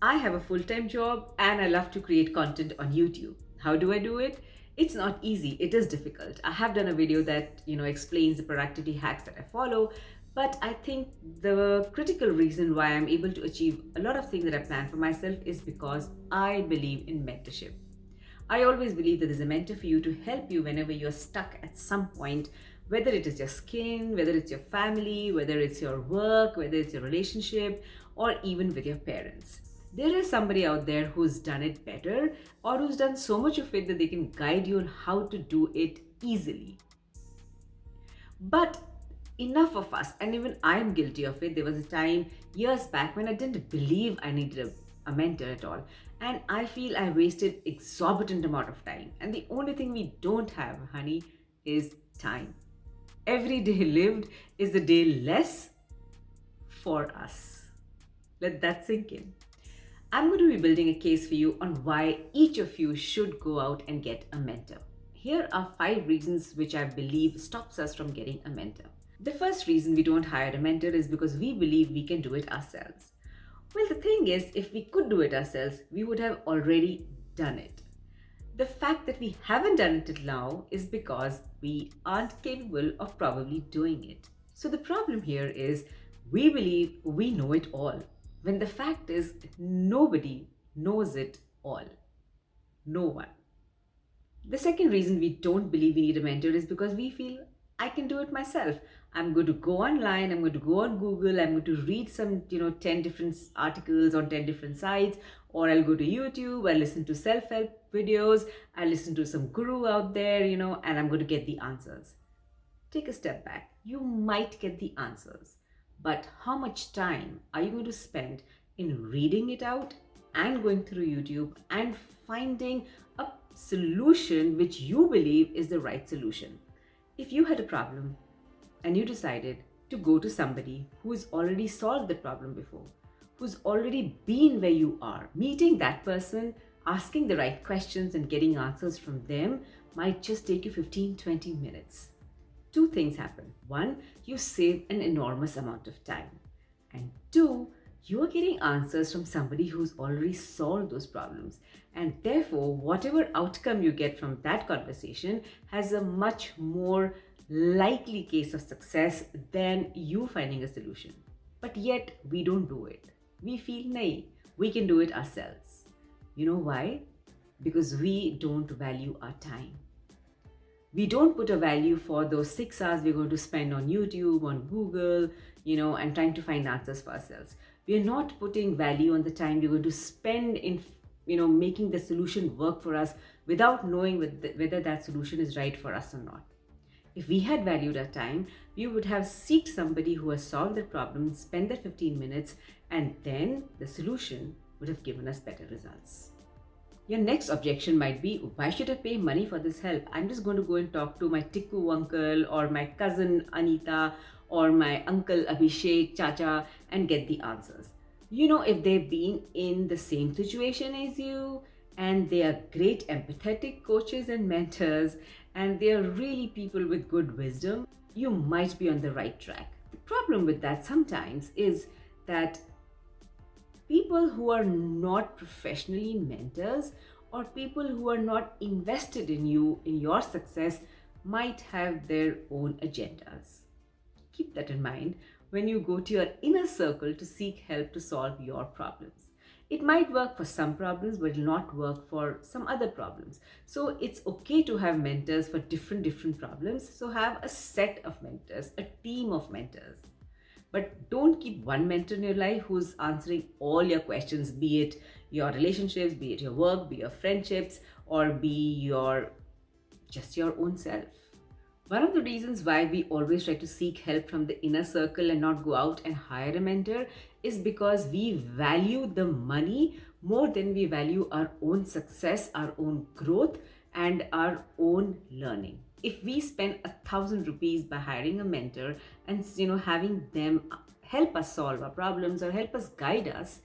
I have a full-time job and I love to create content on YouTube. How do I do it? It's not easy. It is difficult. I have done a video that, explains the productivity hacks that I follow, but I think the critical reason why I'm able to achieve a lot of things that I plan for myself is because I believe in mentorship. I always believe that there's a mentor for you to help you whenever you're stuck at some point, whether it is your skin, whether it's your family, whether it's your work, whether it's your relationship, or even with your parents. There is somebody out there who's done it better or who's done so much of it that they can guide you on how to do it easily. But enough of us, and even I'm guilty of it. There was a time years back when I didn't believe I needed a mentor at all. And I feel I wasted exorbitant amount of time. And the only thing we don't have, honey, is time. Every day lived is a day less for us. Let that sink in. I'm going to be building a case for you on why each of you should go out and get a mentor. Here are 5 reasons which I believe stops us from getting a mentor. The first reason we don't hire a mentor is because we believe we can do it ourselves. Well, the thing is, if we could do it ourselves, we would have already done it. The fact that we haven't done it till now is because we aren't capable of probably doing it. So the problem here is we believe we know it all, when the fact is nobody knows it all. No one. The second reason we don't believe we need a mentor is because we feel I can do it myself. I'm going to go online, I'm going to go on Google, I'm going to read some, 10 different articles on 10 different sites, or I'll go to YouTube, I'll listen to self-help videos, I'll listen to some guru out there, and I'm going to get the answers. Take a step back. You might get the answers, but how much time are you going to spend in reading it out and going through YouTube and finding a solution which you believe is the right solution? If you had a problem and you decided to go to somebody who's already solved the problem before, who's already been where you are, meeting that person, asking the right questions and getting answers from them might just take you 15-20 minutes. 2 things happen. 1, you save an enormous amount of time. And 2, you are getting answers from somebody who's already solved those problems. And therefore, whatever outcome you get from that conversation has a much more likely case of success than you finding a solution. But yet, we don't do it. We feel, nay, we can do it ourselves. You know why? Because we don't value our time. We don't put a value for those 6 hours we're going to spend on YouTube, on Google, and trying to find answers for ourselves. We are not putting value on the time we're going to spend in, making the solution work for us without knowing whether that solution is right for us or not. If we had valued our time, we would have sought somebody who has solved the problem, spend that 15 minutes, and then the solution would have given us better results. Your next objection might be, why should I pay money for this help? I'm just going to go and talk to my Tikku uncle or my cousin Anita or my uncle Abhishek, Chacha, and get the answers. If they've been in the same situation as you and they are great empathetic coaches and mentors and they are really people with good wisdom, you might be on the right track. The problem with that sometimes is that people who are not professionally mentors or people who are not invested in you, in your success, might have their own agendas. Keep that in mind when you go to your inner circle to seek help to solve your problems. It might work for some problems, but it will not work for some other problems. So it's okay to have mentors for different problems. So have a set of mentors, a team of mentors. But don't keep one mentor in your life who's answering all your questions, be it your relationships, be it your work, be your friendships, or be just your own self. One of the reasons why we always try to seek help from the inner circle and not go out and hire a mentor is because we value the money more than we value our own success, our own growth, and our own learning. If we spend 1,000 rupees by hiring a mentor and having them help us solve our problems or help us guide us,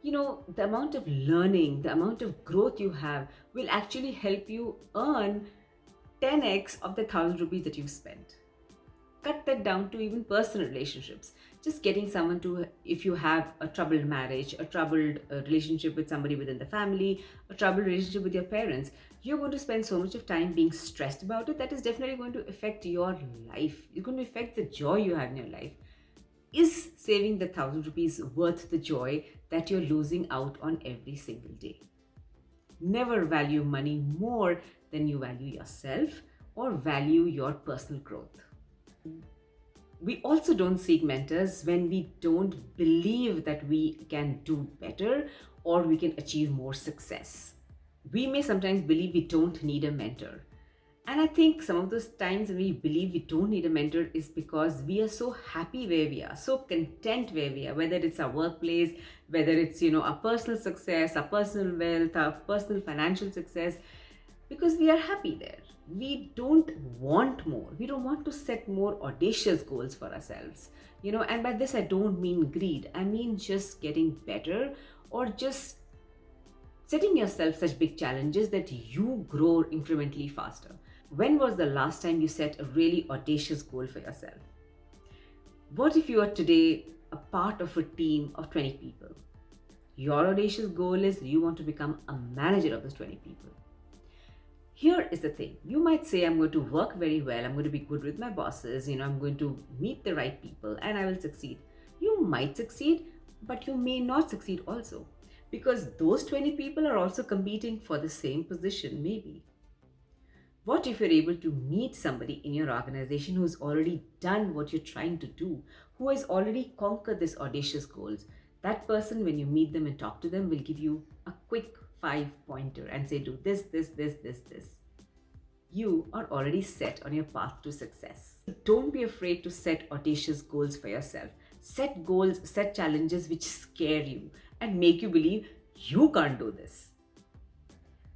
the amount of learning, the amount of growth you have will actually help you earn 10x of the 1,000 rupees that you've spent. Cut that down to even personal relationships. Just getting someone to, if you have a troubled marriage, a troubled relationship with somebody within the family, a troubled relationship with your parents, you're going to spend so much of time being stressed about it. That is definitely going to affect your life. It's going to affect the joy you have in your life. Is saving the 1,000 rupees worth the joy that you're losing out on every single day? Never value money more than you value yourself or value your personal growth. We also don't seek mentors when we don't believe that we can do better or we can achieve more success. We may sometimes believe we don't need a mentor. And I think some of those times when we believe we don't need a mentor is because we are so happy where we are, so content where we are, whether it's our workplace, whether it's, our personal success, our personal wealth, our personal financial success, because we are happy there. We don't want more. We don't want to set more audacious goals for ourselves. And by this, I don't mean greed. I mean just getting better or just setting yourself such big challenges that you grow incrementally faster. When was the last time you set a really audacious goal for yourself? What if you are today a part of a team of 20 people? Your audacious goal is you want to become a manager of those 20 people. Here is the thing. You might say, I'm going to work very well. I'm going to be good with my bosses. I'm going to meet the right people and I will succeed. You might succeed, but you may not succeed also, because those 20 people are also competing for the same position, maybe. What if you're able to meet somebody in your organization who's already done what you're trying to do, who has already conquered these audacious goals? That person, when you meet them and talk to them, will give you a quick 5-pointer and say, do this, this, this, this, this. You are already set on your path to success. Don't be afraid to set audacious goals for yourself. Set goals, set challenges which scare you and make you believe you can't do this.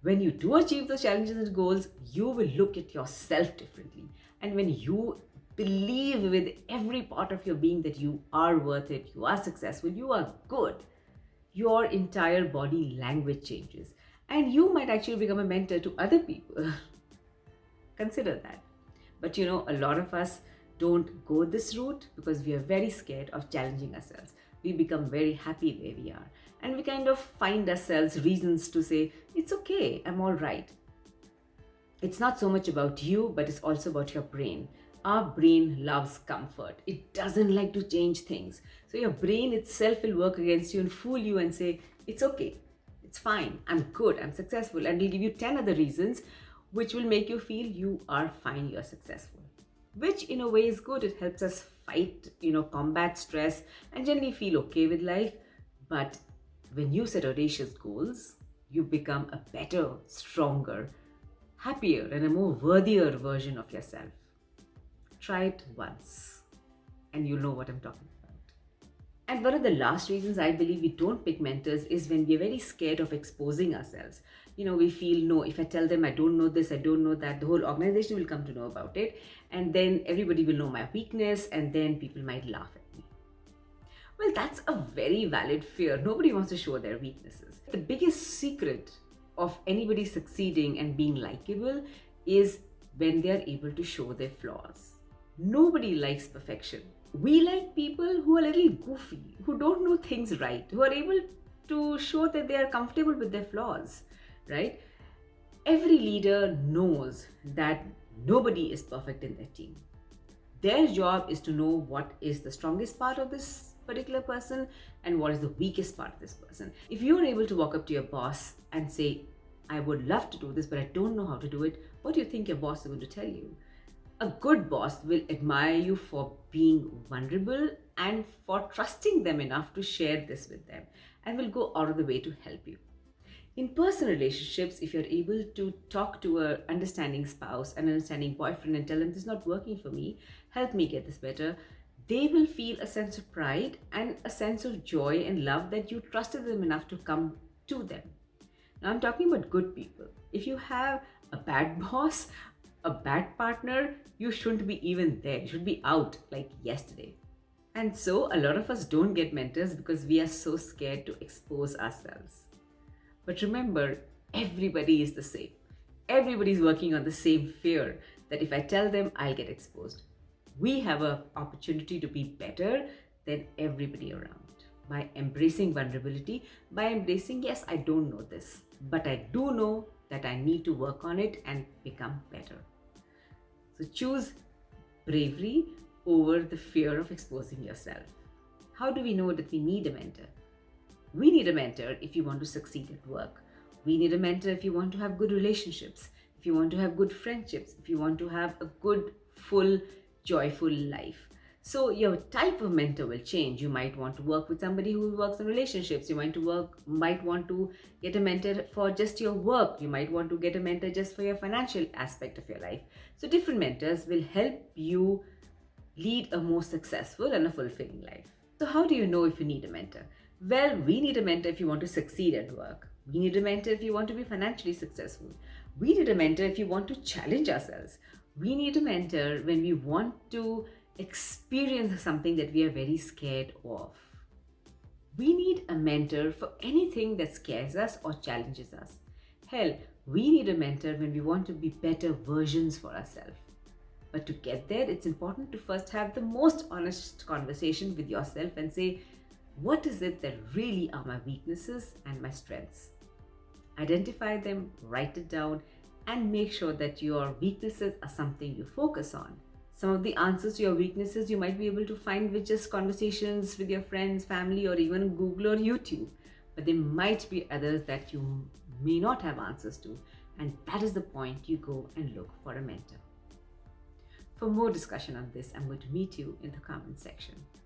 When you do achieve those challenges and goals, you will look at yourself differently. And when you believe with every part of your being that you are worth it, you are successful, you are good, your entire body language changes. And you might actually become a mentor to other people. Consider that. But a lot of us don't go this route because we are very scared of challenging ourselves. We become very happy where we are. And we kind of find ourselves reasons to say, it's okay, I'm all right. It's not so much about you, but it's also about your brain. Our brain loves comfort. It doesn't like to change things. So your brain itself will work against you and fool you and say, it's okay, it's fine, I'm good, I'm successful. And it'll give you 10 other reasons which will make you feel you are fine, you're successful. Which in a way is good. It helps us fight, combat stress and generally feel okay with life. But when you set audacious goals, you become a better, stronger, happier, and a more worthier version of yourself. Try it once and you'll know what I'm talking about. And one of the last reasons I believe we don't pick mentors is when we're very scared of exposing ourselves. We feel, no, if I tell them I don't know this, I don't know that, the whole organization will come to know about it. And then everybody will know my weakness and then people might laugh at me. Well, that's a very valid fear. Nobody wants to show their weaknesses. The biggest secret of anybody succeeding and being likable is when they're able to show their flaws. Nobody likes perfection. We like people who are a little goofy, who don't know things right, who are able to show that they are comfortable with their flaws, right? Every leader knows that nobody is perfect in their team. Their job is to know what is the strongest part of this particular person and what is the weakest part of this person. If you are able to walk up to your boss and say, I would love to do this, but I don't know how to do it, what do you think your boss is going to tell you? A good boss will admire you for being vulnerable and for trusting them enough to share this with them and will go out of the way to help you. In personal relationships, if you're able to talk to an understanding spouse, an understanding boyfriend and tell them this is not working for me, help me get this better, they will feel a sense of pride and a sense of joy and love that you trusted them enough to come to them. Now I'm talking about good people. If you have a bad boss, a bad partner, you shouldn't be even there. You should be out like yesterday. And so a lot of us don't get mentors because we are so scared to expose ourselves. But remember, everybody is the same. Everybody's working on the same fear that if I tell them, I'll get exposed. We have an opportunity to be better than everybody around. By embracing vulnerability, by embracing, yes, I don't know this, but I do know that I need to work on it and become better. So choose bravery over the fear of exposing yourself. How do we know that we need a mentor? We need a mentor if you want to succeed at work. We need a mentor if you want to have good relationships, if you want to have good friendships, if you want to have a good, full, joyful life. So your type of mentor will change. You might want to work with somebody who works in relationships. You might want to get a mentor for just your work. You might want to get a mentor just for your financial aspect of your life. So different mentors will help you lead a more successful and a fulfilling life. So how do you know if you need a mentor? Well, we need a mentor if you want to succeed at work. We need a mentor if you want to be financially successful. We need a mentor if you want to challenge ourselves. We need a mentor when we want to experience something that we are very scared of. We need a mentor for anything that scares us or challenges us. Hell, we need a mentor when we want to be better versions for ourselves. But to get there, it's important to first have the most honest conversation with yourself and say, what is it that really are my weaknesses and my strengths? Identify them, write it down, and make sure that your weaknesses are something you focus on. Some of the answers to your weaknesses you might be able to find with just conversations with your friends, family, or even Google or YouTube. But there might be others that you may not have answers to, and that is the point you go and look for a mentor. For more discussion on this, I'm going to meet you in the comment section.